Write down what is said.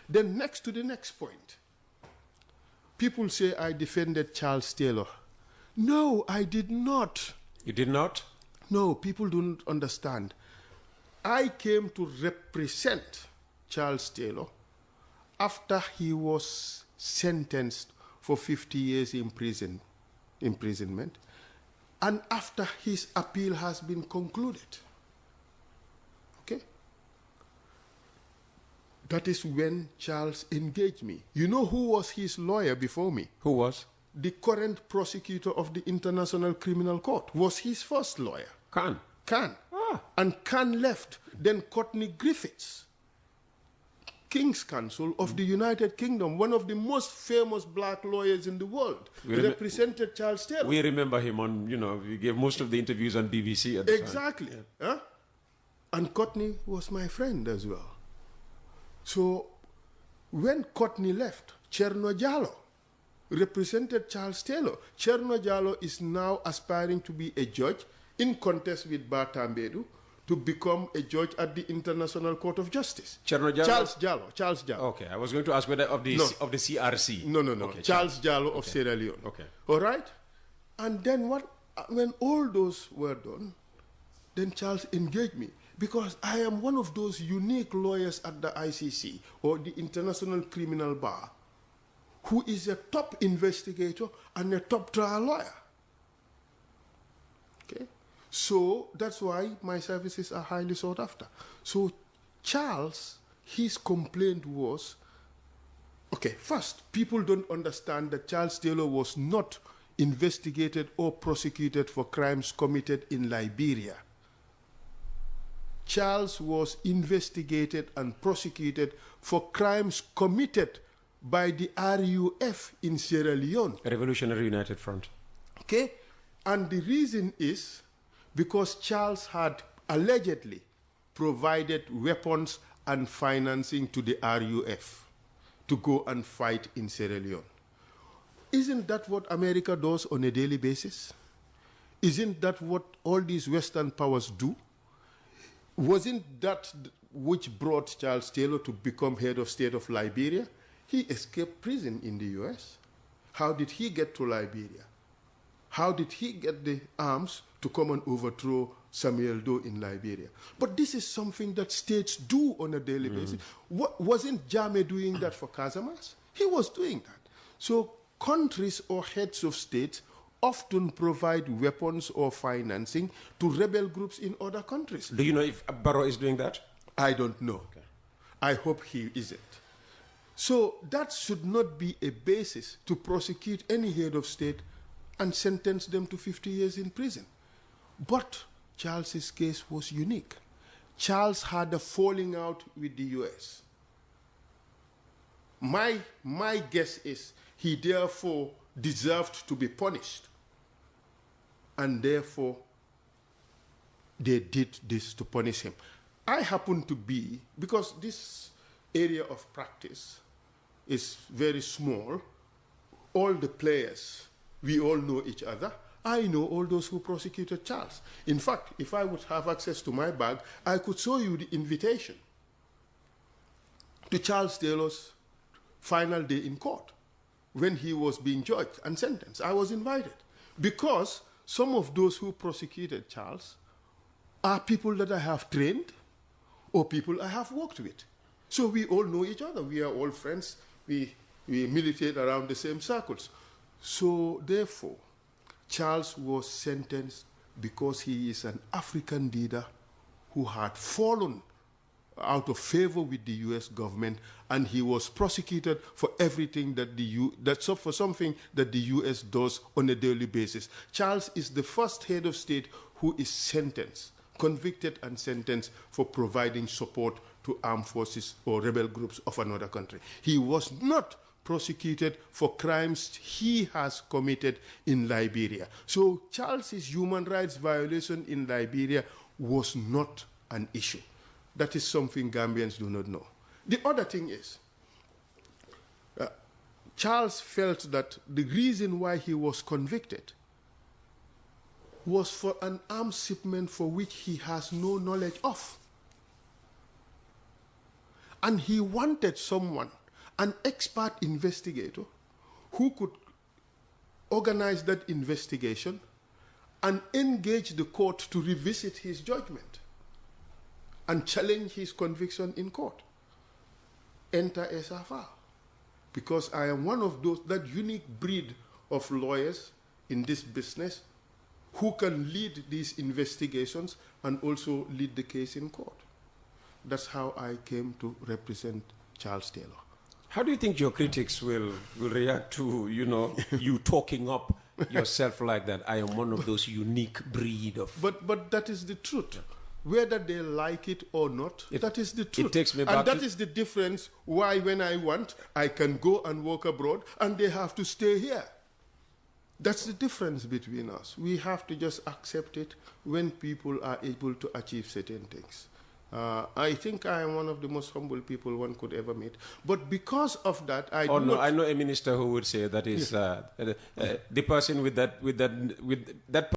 Then next to the next point, people say I defended Charles Taylor. No, I did not. You did not? No, people don't understand. I came to represent Charles Taylor after he was sentenced for 50 years imprisonment, and after his appeal has been concluded. Okay? That is when Charles engaged me. You know who was his lawyer before me? Who was? The current prosecutor of the International Criminal Court was his first lawyer. Khan. Khan. Ah. And Khan left. Then Courtney Griffiths, King's Counsel of the United Kingdom, one of the most famous black lawyers in the world, represented Charles Taylor. We remember him on, he gave most of the interviews on BBC at the Exactly. time. Huh? And Courtney was my friend as well. So when Courtney left, Cherno Jallow represented Charles Taylor. Cherno Jallow is now aspiring to be a judge in contest with Batambedu to become a judge at the International Court of Justice. Cherno Jallow? Charles Jallow. Okay, I was going to ask whether of the CRC. No. Okay, Charles Jallow of Sierra Leone. Okay. All right? And then when all those were done, then Charles engaged me, because I am one of those unique lawyers at the ICC, or the International Criminal Bar, who is a top investigator and a top trial lawyer. Okay? So that's why my services are highly sought after. So Charles, his complaint was, okay, first, people don't understand that Charles Taylor was not investigated or prosecuted for crimes committed in Liberia. Charles was investigated and prosecuted for crimes committed by the RUF in Sierra Leone. Revolutionary United Front. Okay? And the reason is because Charles had allegedly provided weapons and financing to the RUF to go and fight in Sierra Leone. Isn't that what America does on a daily basis? Isn't that what all these Western powers do? Wasn't that which brought Charles Taylor to become head of state of Liberia? He escaped prison in the US. How did he get to Liberia? How did he get the arms to come and overthrow Samuel Doe in Liberia? But this is something that states do on a daily basis. Wasn't Jammeh doing that for Casamance? He was doing that. So countries or heads of states often provide weapons or financing to rebel groups in other countries. Do you know if Barrow is doing that? I don't know. Okay. I hope he isn't. So that should not be a basis to prosecute any head of state and sentence them to 50 years in prison. But Charles's case was unique. Charles had a falling out with the US. My guess is he therefore deserved to be punished. And therefore, they did this to punish him. I happen to be, because this area of practice is very small, all the players, we all know each other. I know all those who prosecuted Charles. In fact, if I would have access to my bag, I could show you the invitation to Charles Taylor's final day in court when he was being judged and sentenced. I was invited because some of those who prosecuted Charles are people that I have trained or people I have worked with. So we all know each other. We are all friends. We militate around the same circles. So therefore, Charles was sentenced because he is an African leader who had fallen out of favor with the U.S. government, and he was prosecuted for everything that for something that the U.S. does on a daily basis. Charles is the first head of state who is sentenced, convicted and sentenced for providing support to armed forces or rebel groups of another country. He was not prosecuted for crimes he has committed in Liberia. So Charles's human rights violation in Liberia was not an issue. That is something Gambians do not know. The other thing is, Charles felt that the reason why he was convicted was for an arms shipment for which he has no knowledge of. And he wanted someone, an expert investigator, who could organize that investigation and engage the court to revisit his judgment and challenge his conviction in court. Enter SFR. Because I am one of those, that unique breed of lawyers in this business who can lead these investigations and also lead the case in court. That's how I came to represent Charles Taylor. How do you think your critics will react to, you talking up yourself like that? I am one of those unique breed of... But that is the truth. Whether they like it or not, that is the truth. It takes me back and that is the difference why when I want, I can go and work abroad and they have to stay here. That's the difference between us. We have to just accept it when people are able to achieve certain things. I think I am one of the most humble people one could ever meet. But because of that, I know a minister who would say that is the person with that